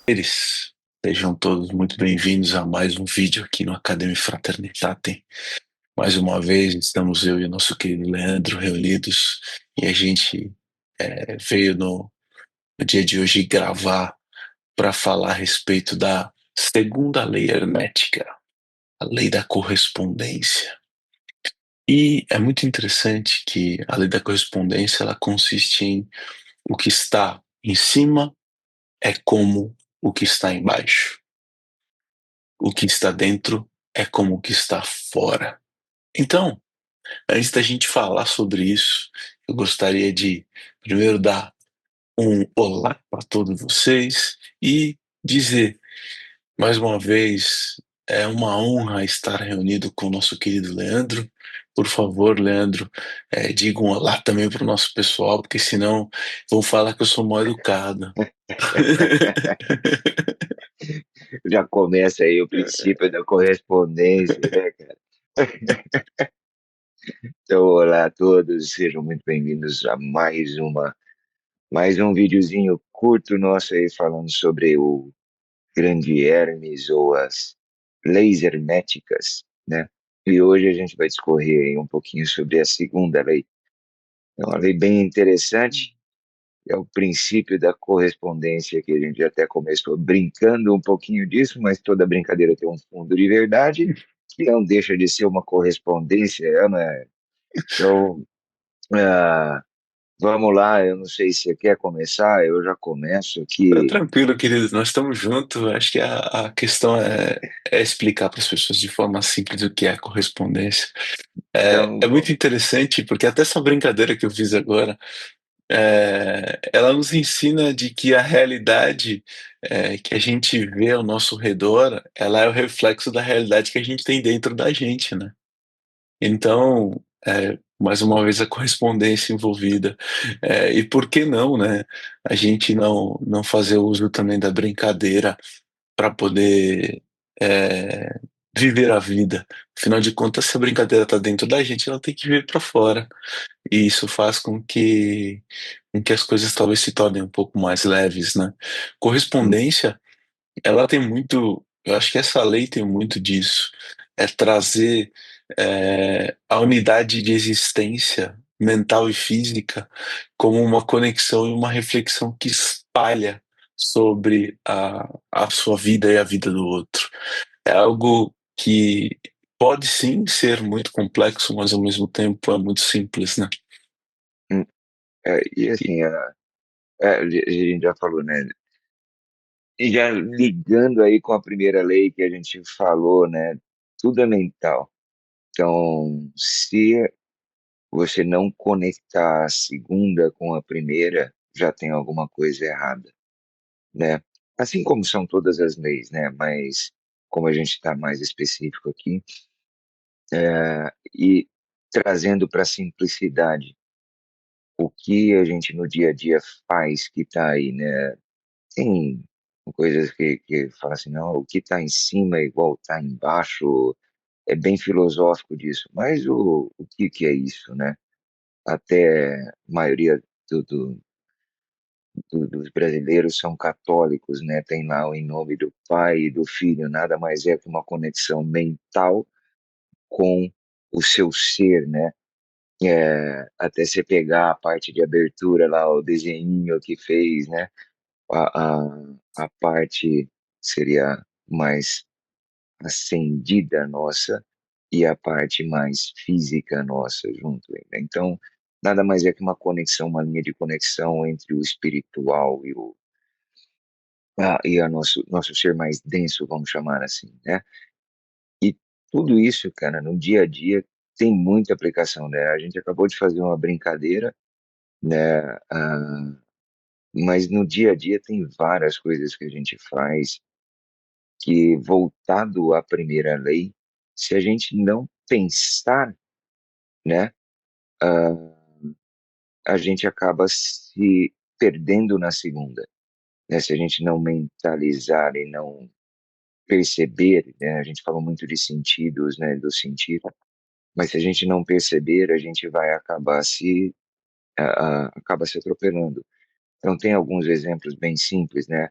Eles sejam todos muito bem-vindos a mais um vídeo aqui no Academia Fraternitate. Mais uma vez estamos eu e o nosso querido Leandro reunidos e a gente veio no dia de hoje gravar para falar a respeito da segunda lei hermética, a lei da correspondência. E é muito interessante que a lei da correspondência ela consiste em o que está em cima é como o que está embaixo. O que está dentro é como o que está fora. Então, antes da gente falar sobre isso, eu gostaria de primeiro dar um olá para todos vocês e dizer, mais uma vez, é uma honra estar reunido com o nosso querido Leandro. Por favor, Leandro, diga um olá também para o nosso pessoal, porque senão vão falar que eu sou mal educado. Já começa aí o princípio da correspondência, né, cara? Então, olá a todos, sejam muito bem-vindos a mais um videozinho curto nosso aí falando sobre o grande Hermes ou as leis herméticas, né? E hoje a gente vai discorrer aí um pouquinho sobre a segunda lei. É uma lei bem interessante, é o princípio da correspondência que a gente até começou brincando um pouquinho disso, mas toda brincadeira tem um fundo de verdade, que não deixa de ser uma correspondência, né? Então, ah, vamos lá, eu não sei se você quer começar, eu já começo Tá aqui. tranquilo, querido. Nós estamos juntos. Acho que a questão é explicar para as pessoas de forma simples o que é a correspondência. É Então, muito interessante, porque até essa brincadeira que eu fiz agora, ela nos ensina de que a realidade que a gente vê ao nosso redor, ela é o reflexo da realidade que a gente tem dentro da gente, né? Então, mais uma vez a correspondência envolvida. E por que não, né? A gente não fazer uso também da brincadeira para poder é, viver a vida. Afinal de contas, se a brincadeira está dentro da gente, ela tem que vir para fora. E isso faz com que as coisas talvez se tornem um pouco mais leves, né? hum, Correspondência, ela tem muito. Eu acho que essa lei tem muito disso. É trazer a unidade de existência mental e física como uma conexão e uma reflexão que espalha sobre a sua vida e a vida do outro. É algo que pode sim ser muito complexo, mas ao mesmo tempo é muito simples, né? hum, e assim, a gente já falou, né? E já ligando aí com a primeira lei que a gente falou, né? Tudo é mental. Então, se você não conectar a segunda com a primeira, já tem alguma coisa errada, né? Assim como são todas as leis, né? Mas como a gente está mais específico aqui, e trazendo para a simplicidade o que a gente no dia a dia faz que está aí, né? Tem coisas que fala assim, não, o que está em cima é igual está embaixo, é bem filosófico disso, mas o que que é isso, né? Até a maioria do, do- dos brasileiros são católicos, né? Tem lá o em nome do Pai e do Filho, nada mais é que uma conexão mental com o seu ser, né? Até você pegar a parte de abertura lá, o desenho que fez, né? A parte seria mais acendida nossa e a parte mais física nossa junto. Né? Então, nada mais é que uma conexão, uma linha de conexão entre o espiritual e a nosso ser mais denso, vamos chamar assim, né? E tudo isso, cara, no dia a dia tem muita aplicação, né? A gente acabou de fazer uma brincadeira, né? Mas no dia a dia tem várias coisas que a gente faz que, voltado à primeira lei, se a gente não pensar, né? A gente acaba se perdendo na segunda, né? Se a gente não mentalizar e não perceber, né? A gente falou muito de sentidos, né? Do sentir, mas se a gente não perceber, a gente vai acabar acaba se atropelando. Então tem alguns exemplos bem simples, né?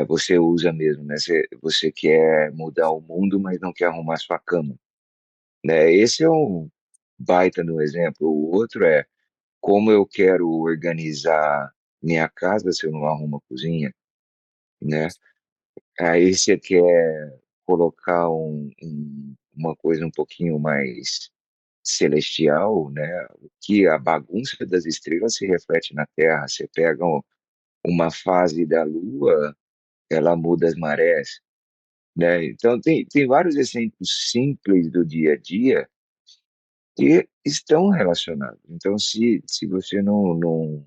você usa mesmo, né? Você quer mudar o mundo, mas não quer arrumar sua cama, né? Esse é um baita no exemplo. O outro é como eu quero organizar minha casa se eu não arrumo a cozinha, né? Aí você quer colocar uma coisa um pouquinho mais celestial, né? Que a bagunça das estrelas se reflete na Terra. Você pega uma fase da Lua, ela muda as marés, né? Então tem vários exemplos simples do dia a dia que estão relacionados. Então, se você não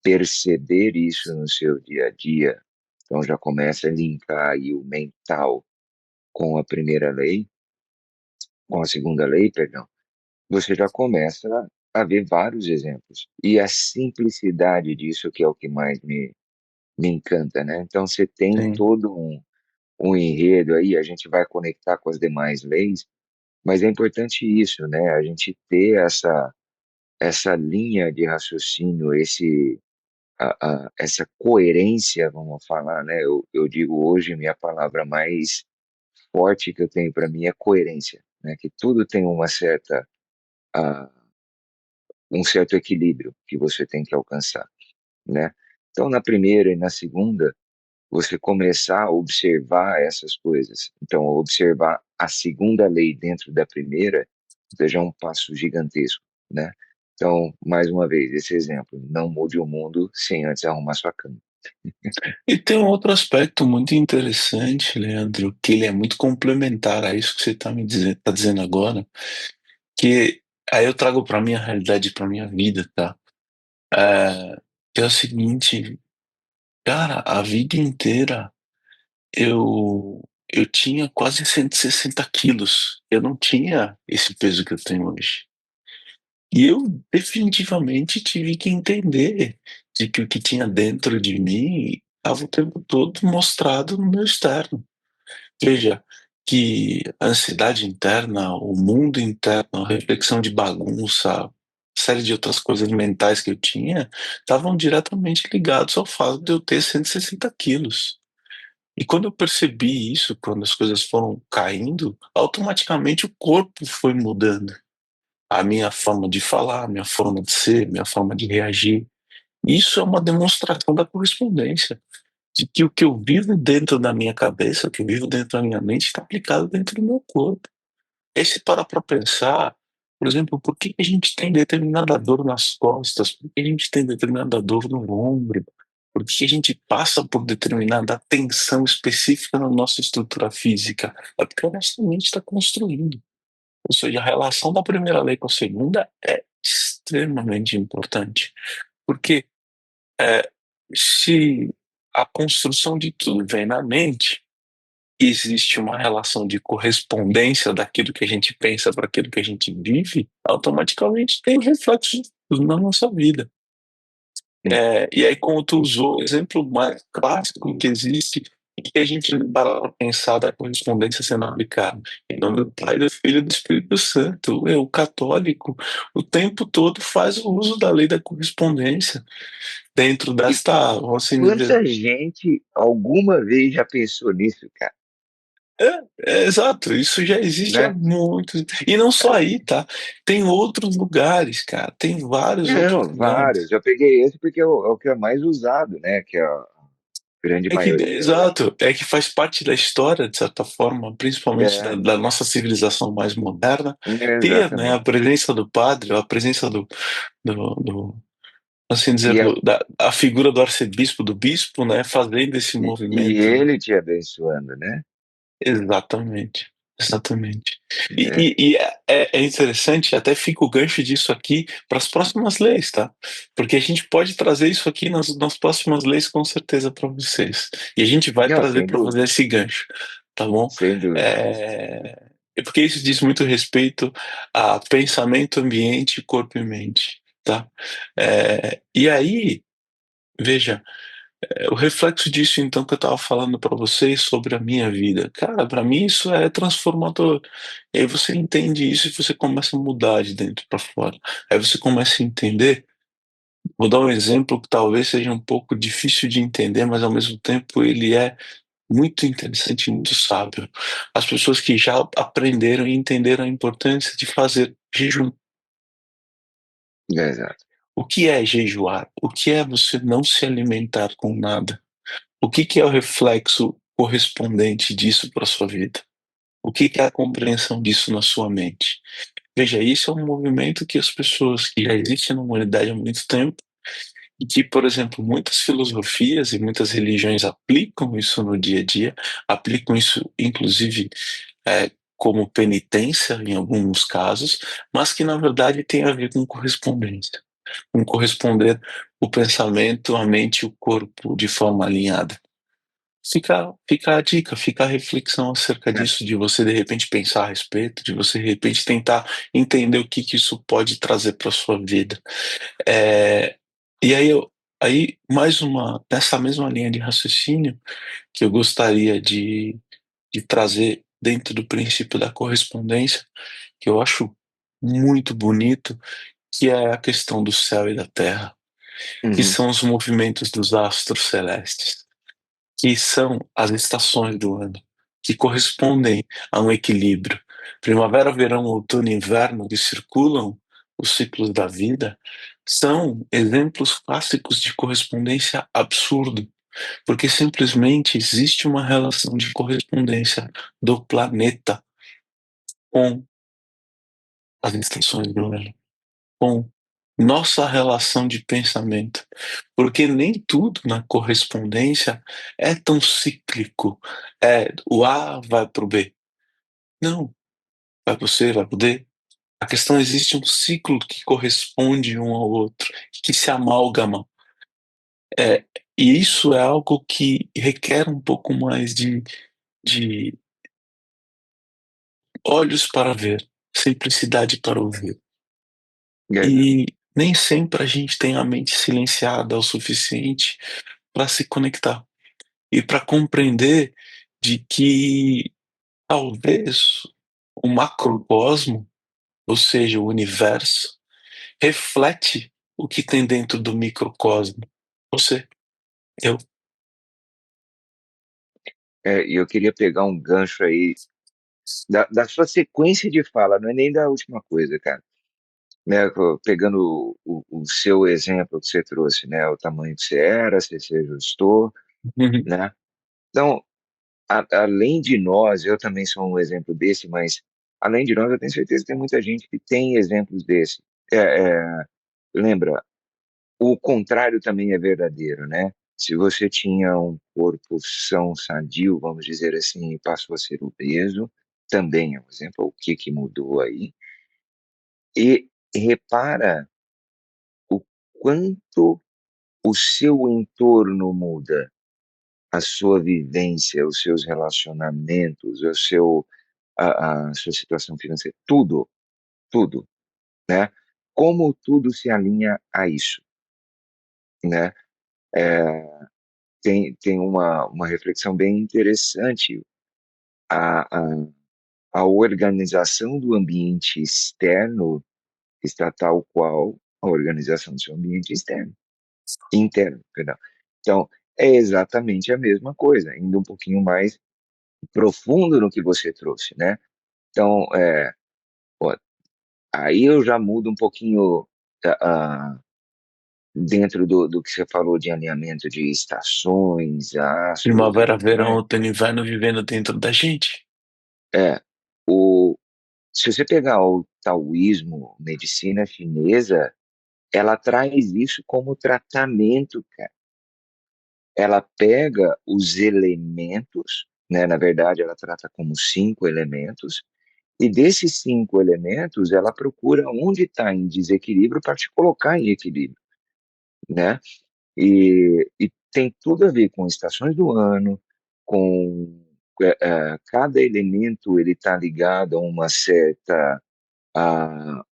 perceber isso no seu dia a dia, então já começa a linkar aí o mental com a primeira lei, com a segunda lei, perdão, você já começa a ver vários exemplos. E a simplicidade disso que é o que mais me encanta, né? Então você tem Sim. todo um enredo aí, a gente vai conectar com as demais leis, mas é importante isso, né? A gente ter essa linha de raciocínio, essa coerência, vamos falar, né? Eu digo hoje, minha palavra mais forte que eu tenho para mim é coerência, né? Que tudo tem ah, um certo equilíbrio que você tem que alcançar, né? Então, na primeira e na segunda, você começar a observar essas coisas. Então, observar a segunda lei dentro da primeira, já é um passo gigantesco, né? Então, mais uma vez, esse exemplo, não mude o mundo sem antes arrumar sua cama. E tem um outro aspecto muito interessante, Leandro, que ele é muito complementar a isso que você está me dizendo, tá dizendo agora, que aí eu trago para minha realidade, para minha vida, tá? É, que é o seguinte, cara, a vida inteira eu tinha quase 160 quilos. Eu não tinha esse peso que eu tenho hoje. E eu definitivamente tive que entender de que o que tinha dentro de mim estava o tempo todo mostrado no meu externo. Veja, que a ansiedade interna, o mundo interno, a reflexão de bagunça, série de outras coisas mentais que eu tinha, estavam diretamente ligados ao fato de eu ter 160 quilos. E quando eu percebi isso, quando as coisas foram caindo, automaticamente o corpo foi mudando. A minha forma de falar, a minha forma de ser, minha forma de reagir. Isso é uma demonstração da correspondência de que o que eu vivo dentro da minha cabeça, o que eu vivo dentro da minha mente, está aplicado dentro do meu corpo. E se parar para pensar, por exemplo, por que que a gente tem determinada dor nas costas, por que a gente tem determinada dor no ombro, por que que a gente passa por determinada tensão específica na nossa estrutura física? É porque a nossa mente está construindo. Ou seja, a relação da primeira lei com a segunda é extremamente importante. Porque se a construção de tudo vem na mente, existe uma relação de correspondência daquilo que a gente pensa para aquilo que a gente vive, automaticamente tem reflexo na nossa vida. Sim. E aí, como tu usou o exemplo mais clássico que existe, e que a gente para pra pensar da correspondência sendo aplicada. Em nome do Pai, do Filho e do Espírito Santo. O católico, o tempo todo faz o uso da lei da correspondência dentro E desta, vamos assim dizer. quanta gente alguma vez já pensou nisso, cara, Exato, isso já existe há né? muito. E não só aí, tá? Tem outros lugares, cara. Tem vários outros Não, vários. lugares. Eu peguei esse porque é o que é mais usado, né? Que é a grande maioria aí. Exato, é que faz parte da história, de certa forma, principalmente É, da nossa civilização mais moderna, ter, né, a exatamente. presença do padre, a presença do assim dizer, E, a- a figura do arcebispo, do bispo, né, fazendo esse e movimento. ele te abençoando, né? Exatamente, exatamente. E, É. é interessante, até fica o gancho disso aqui para as próximas leis, tá? Porque a gente pode trazer isso aqui nas próximas leis com certeza para vocês. E a gente vai Não, trazer sem para fazer dúvida, esse gancho, tá bom? sem dúvida. É porque isso diz muito respeito a pensamento, ambiente, corpo e mente, tá? E aí, veja. O reflexo disso, então, que eu estava falando para vocês sobre a minha vida. Cara, para mim isso é transformador. E aí você entende isso e você começa a mudar de dentro para fora. Aí você começa a entender. Vou dar um exemplo que talvez seja um pouco difícil de entender, mas ao mesmo tempo ele é muito interessante e muito sábio. As pessoas que já aprenderam e entenderam a importância de fazer jejum. Exato. O que é jejuar? O que é você não se alimentar com nada? O que que é o reflexo correspondente disso para sua vida? O que que é a compreensão disso na sua mente? Veja, isso é um movimento que as pessoas que já existem na humanidade há muito tempo e que, por exemplo, muitas filosofias e muitas religiões aplicam isso no dia a dia, aplicam isso inclusive, como penitência em alguns casos, mas que na verdade tem a ver com correspondência, com corresponder o pensamento, a mente e o corpo de forma alinhada. Fica a dica, fica a reflexão acerca É. disso, de você de repente pensar a respeito, de você de repente tentar entender o que que isso pode trazer para sua vida. Eh, e aí mais uma nessa mesma linha de raciocínio, que eu gostaria de trazer dentro do princípio da correspondência, que eu acho muito bonito, que é a questão do céu e da terra, que Uhum. são os movimentos dos astros celestes. Que são as estações do ano, que correspondem a um equilíbrio. Primavera, verão, outono e inverno, que circulam os ciclos da vida, são exemplos clássicos de correspondência absurdo, porque simplesmente existe uma relação de correspondência do planeta com as estações do ano, com nossa relação de pensamento, porque nem tudo na correspondência é tão cíclico. O A vai para o B. Não, vai para o C, vai para o D. A questão existe um ciclo que corresponde um ao outro, que se amalgama. É, e isso é algo que requer um pouco mais de olhos para ver, simplicidade para ouvir. Exato. E nem sempre a gente tem a mente silenciada o suficiente para se conectar. E para compreender de que talvez o macrocosmo, ou seja, o universo, reflete o que tem dentro do microcosmo. Você, eu. E eu queria pegar um gancho aí da sua sequência de fala, não é nem da última coisa, cara. Né, pegando o seu exemplo que você trouxe, né, o tamanho que você era, você se ajustou, Uhum, né? Então, além de nós, eu também sou um exemplo desse, mas além de nós, eu tenho certeza que tem muita gente que tem exemplos desse. É, lembra, o contrário também é verdadeiro, né? Se você tinha um corpo são, sadio, vamos dizer assim, e passou a ser obeso, também é um exemplo. O que que mudou aí? E repara o quanto o seu entorno muda, a sua vivência, os seus relacionamentos, a sua situação financeira, tudo, tudo, né? Como tudo se alinha a isso, né? Eh, tem uma reflexão bem interessante, a a a organização do ambiente externo está tal qual a organização do seu ambiente interno, perdão. Então, é exatamente a mesma coisa, indo um pouquinho mais profundo no que você trouxe, né. Então, pô, aí eu já mudo um pouquinho, dentro do que você falou de alinhamento de estações, astros e primavera, tudo verão, mais. outono e inverno vivendo dentro da gente. É, o se você pegar o taoísmo, medicina chinesa, ela traz isso como tratamento, cara. Ela pega os elementos, né, na verdade ela trata como 5 elementos, e desses 5 elementos ela procura onde está em desequilíbrio para te colocar em equilíbrio, né. E tem tudo a ver com estações do ano, com, cada elemento ele está ligado a uma certa, a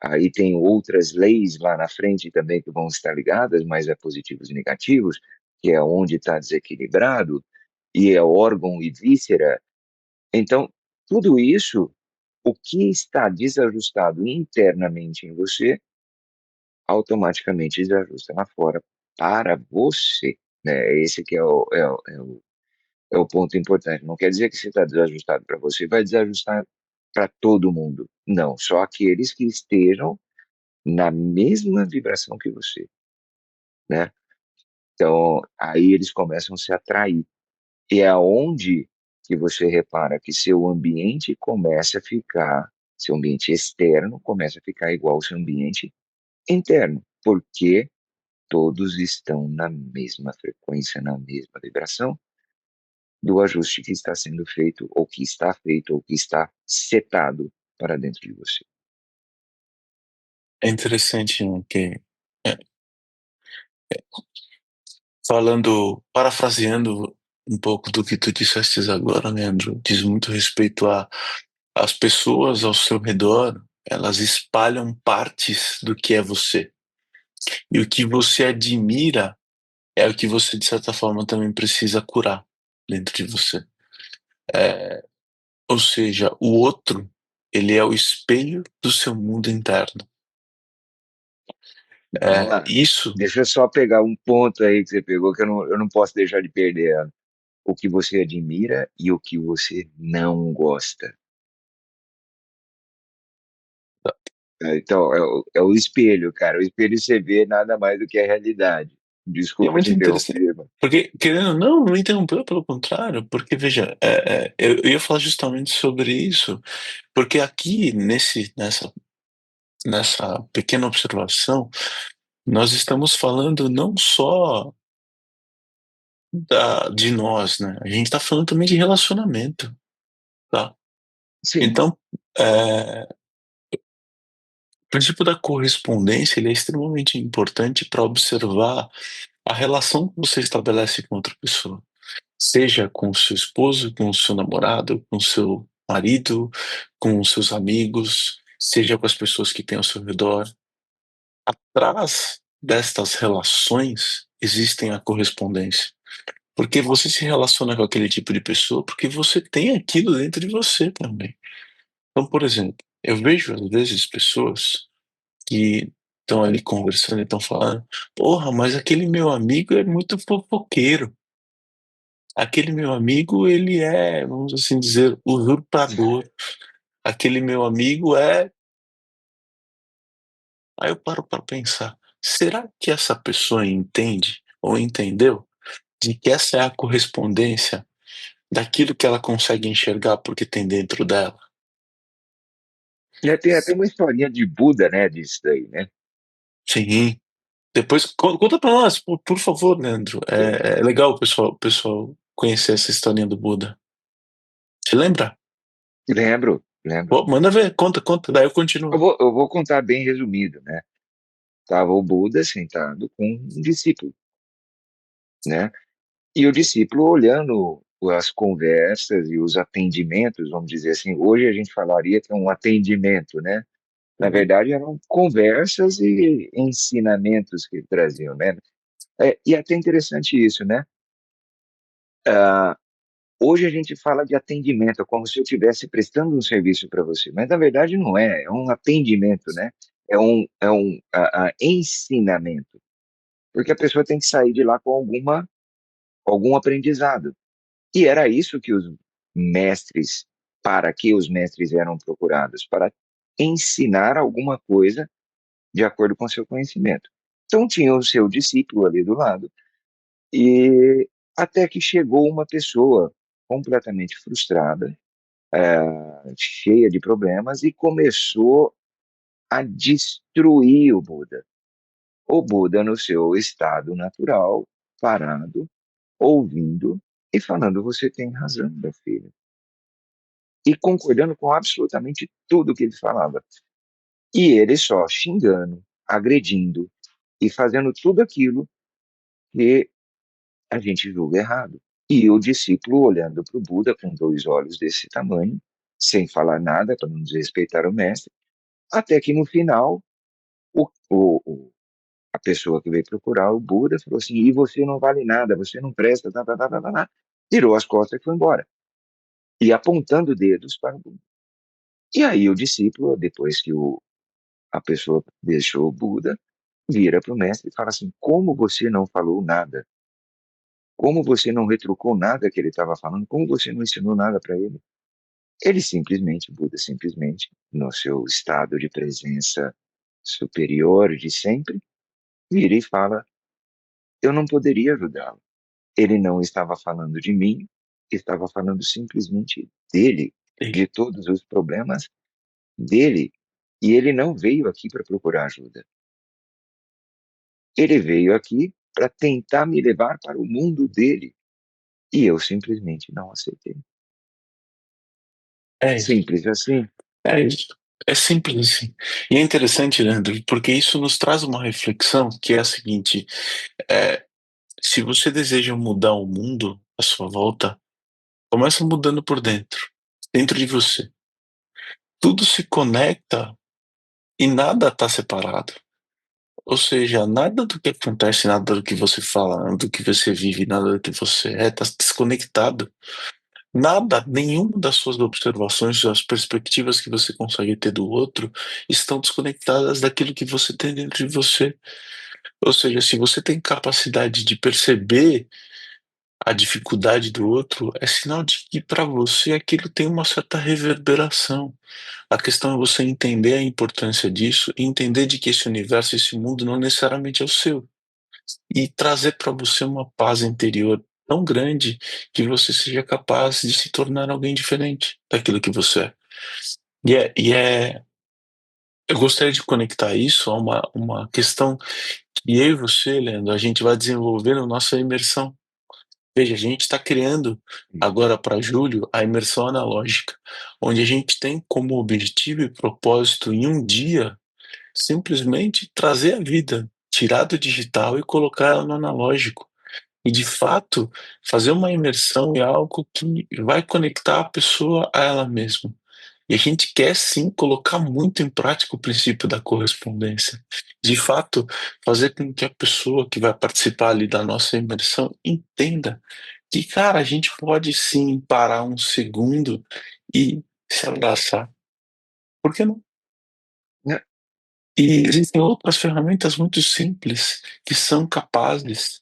aí tem outras leis lá na frente também que vão estar ligadas, mas é positivos e negativos, que é onde está desequilibrado, e é órgão e víscera. Então, tudo isso, o que está desajustado internamente em você, automaticamente desajusta lá fora para você, né? Esse que é o ponto importante. Não quer dizer que se está desajustado para você, vai desajustar para todo mundo. Não, só aqueles que estejam na mesma vibração que você, né? Então, aí eles começam a se atrair. E é aonde que você repara que seu ambiente começa a ficar, seu ambiente externo começa a ficar igual ao seu ambiente interno, porque todos estão na mesma frequência, na mesma vibração do ajuste que está sendo feito, ou que está feito, ou que está setado para dentro de você. É interessante, né, que é, falando, parafraseando um pouco do que tu disseste agora, Leandro, diz muito respeito a as pessoas ao seu redor, elas espalham partes do que é você. E o que você admira é o que você, de certa forma, também precisa curar dentro de você. É, ou seja, o outro, ele é o espelho do seu mundo interno. Vamos lá. Isso, Deixa eu só pegar um ponto aí que você pegou, que eu não posso deixar de perder ela. O que você admira e o que você não gosta. Então, é o espelho, cara. O espelho você vê nada mais do que a realidade. e é Desculpa te muito interessante. interromper, mano. Porque, querendo ou não, não interrompeu, pelo contrário, porque, veja, eu ia falar justamente sobre isso, porque aqui, nessa pequena observação, nós estamos falando não só de nós, né? A gente está falando também de relacionamento, tá? Sim, Então, o princípio da correspondência ele é extremamente importante para observar a relação que você estabelece com outra pessoa, seja com o seu esposo, com o seu namorado, com o seu marido, com os seus amigos, seja com as pessoas que têm ao seu redor. Atrás destas relações existem a correspondência. Porque você se relaciona com aquele tipo de pessoa porque você tem aquilo dentro de você também. Então, por exemplo, eu vejo às vezes pessoas que estão ali conversando e estão falando: porra, mas aquele meu amigo é muito fofoqueiro. Aquele meu amigo, ele é, vamos assim dizer, usurpador. Aquele meu amigo é. Aí eu paro para pensar: será que essa pessoa entende ou entendeu de que essa é a correspondência daquilo que ela consegue enxergar porque tem dentro dela? já tem até uma historinha de Buda, né, disso daí, né? Sim. Depois conta pra nós, por favor, Leandro. É legal o pessoal conhecer essa historinha do Buda. Você lembra? Lembro, lembro. Pô, manda ver, conta, daí eu continuo. Eu vou contar bem resumido, né? Tava o Buda sentado com um discípulo, né? E o discípulo olhando as conversas e os atendimentos, vamos dizer assim, hoje a gente falaria que é um atendimento, né? Na Uhum. verdade, eram conversas e ensinamentos que traziam, né? E é até interessante isso, né? Hoje a gente fala de atendimento, é como se eu estivesse prestando um serviço para você, mas na verdade não é, é um atendimento, né? É um ensinamento, porque a pessoa tem que sair de lá com algum aprendizado. E era isso que os mestres, para que os mestres eram procurados, para ensinar alguma coisa de acordo com seu conhecimento. Então tinha o seu discípulo ali do lado, e até que chegou uma pessoa completamente frustrada, cheia de problemas, e começou a destruir o Buda. O Buda, no seu estado natural, parado, ouvindo e falando: Você tem razão, meu filho. E concordando com absolutamente tudo que ele falava. E ele só xingando, agredindo e fazendo tudo aquilo que a gente julga errado. E o discípulo olhando para o Buda com dois olhos desse tamanho, sem falar nada para não desrespeitar o mestre, até que no final a pessoa que veio procurar o Buda falou assim: e você não vale nada, você não presta, tá. Virou as costas e foi embora. E apontando dedos para o Buda. E aí o discípulo, depois que a pessoa deixou o Buda, vira para o mestre e fala assim: como você não falou nada? Como você não retrucou nada que ele estava falando? Como você não ensinou nada para ele? Ele simplesmente, Buda simplesmente, no seu estado de presença superior de sempre, vira e fala: eu não poderia ajudá-lo. Ele não estava falando de mim, estava falando simplesmente dele, Ele. de todos os problemas dele. E ele não veio aqui para procurar ajuda. Ele veio aqui para tentar me levar para o mundo dele. E eu simplesmente não aceitei. É isso. Simples assim. É isso. É simples assim. E é interessante, Leandro, porque isso nos traz uma reflexão que é a seguinte: é, se você deseja mudar o mundo à sua volta, começa mudando por dentro, dentro de você. Tudo se conecta e nada está separado. Ou seja, nada do que acontece, nada do que você fala, nada do que você vive, nada do que você é, está desconectado. Nada, nenhuma das suas observações, as perspectivas que você consegue ter do outro, estão desconectadas daquilo que você tem dentro de você. Ou seja, se você tem capacidade de perceber a dificuldade do outro, é sinal de que para você aquilo tem uma certa reverberação. A questão é você entender a importância disso e entender de que esse universo, esse mundo não necessariamente é o seu. E trazer para você uma paz interior tão grande que você seja capaz de se tornar alguém diferente daquilo que você é. Eu gostaria de conectar isso a uma questão que eu e você, Leandro, a gente vai desenvolver na nossa imersão. Veja, a gente está criando agora para julho a imersão analógica, onde a gente tem como objetivo e propósito em um dia simplesmente trazer a vida, tirar do digital e colocar ela no analógico. E de fato, fazer uma imersão é algo que vai conectar a pessoa a ela mesma. E a gente quer sim colocar muito em prática o princípio da correspondência. De fato, fazer com que a pessoa que vai participar ali da nossa imersão entenda que, cara, a gente pode sim parar um segundo e se abraçar. Por que não? Né? E existem outras ferramentas muito simples que são capazes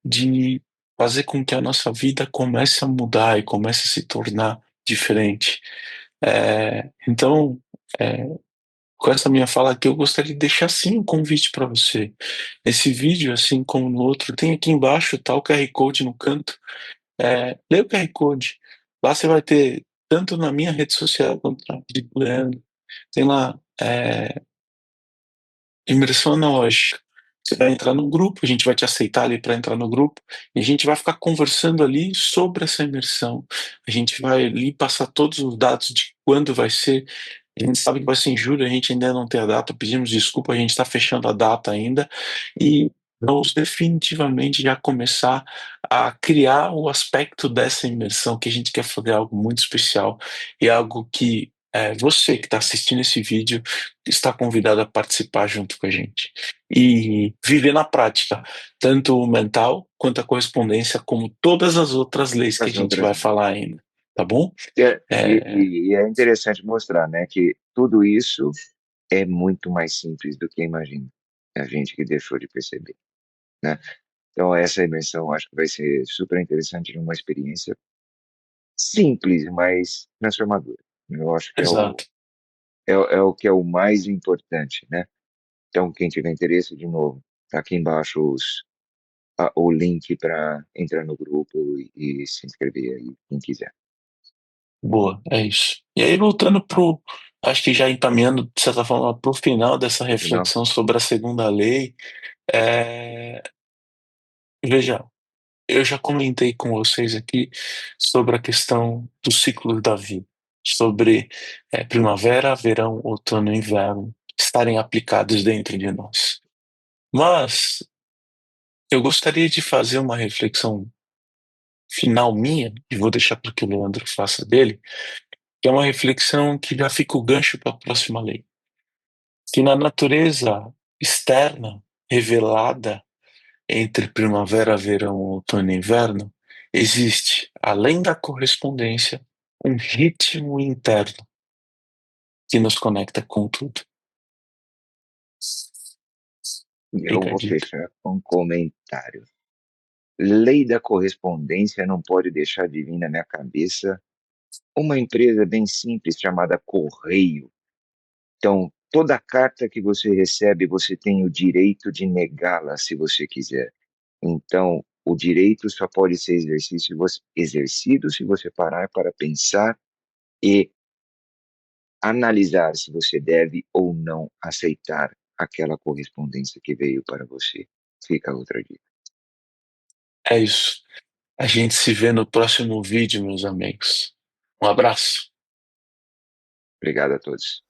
de fazer com que a nossa vida comece a mudar e comece a se tornar diferente. Então, é, com essa minha fala aqui, eu gostaria de deixar sim um convite para você. Esse vídeo, assim como no outro, tem aqui embaixo tá o QR Code no canto. Lê o QR Code. Lá você vai ter, tanto na minha rede social quanto na do Leandro, tem lá imersão analógica. Você vai entrar no grupo, a gente vai te aceitar ali para entrar no grupo, e a gente vai ficar conversando ali sobre essa imersão. A gente vai ali passar todos os dados de quando vai ser. A gente sabe que vai ser em julho, a gente ainda não tem a data, pedimos desculpa, a gente está fechando a data ainda, e vamos definitivamente já começar a criar o aspecto dessa imersão, que a gente quer fazer algo muito especial e algo que você que está assistindo esse vídeo está convidado a participar junto com a gente. E viver na prática, tanto o mental quanto a correspondência, como todas as outras leis que a As gente outras. vai falar ainda, tá bom? É, E é interessante mostrar, né, que tudo isso é muito mais simples do que imagina. A gente que deixou de perceber, né? Então essa imersão acho que vai ser super interessante, uma experiência simples, mas transformadora. Eu acho que exato. é o que é o mais importante, né? Então quem tiver interesse, de novo, tá aqui embaixo o link para entrar no grupo e se inscrever aí, quem quiser. Boa, é isso. E aí, voltando pro, acho que já encaminhando, de certa forma, para o final dessa No final, reflexão sobre a segunda lei, é, veja, eu já comentei com vocês aqui sobre a questão dos ciclos da vida, sobre primavera, verão, outono e inverno estarem aplicados dentro de nós. Mas eu gostaria de fazer uma reflexão final minha, e vou deixar para que o Leandro faça dele, que é uma reflexão que já fica o gancho para a próxima lei. Que na natureza externa, revelada entre primavera, verão, outono e inverno, existe, além da correspondência, um ritmo interno que nos conecta com tudo. Eu Fica a vou dica. fechar com um comentário. Lei da correspondência não pode deixar de vir na minha cabeça uma empresa bem simples chamada Correio. Então, toda carta que você recebe, você tem o direito de negá-la se você quiser. Então, o direito só pode ser exercido se você parar para pensar e analisar se você deve ou não aceitar aquela correspondência que veio para você. Fica a outra dica. É isso. A gente se vê no próximo vídeo, meus amigos. Um abraço. Obrigado a todos.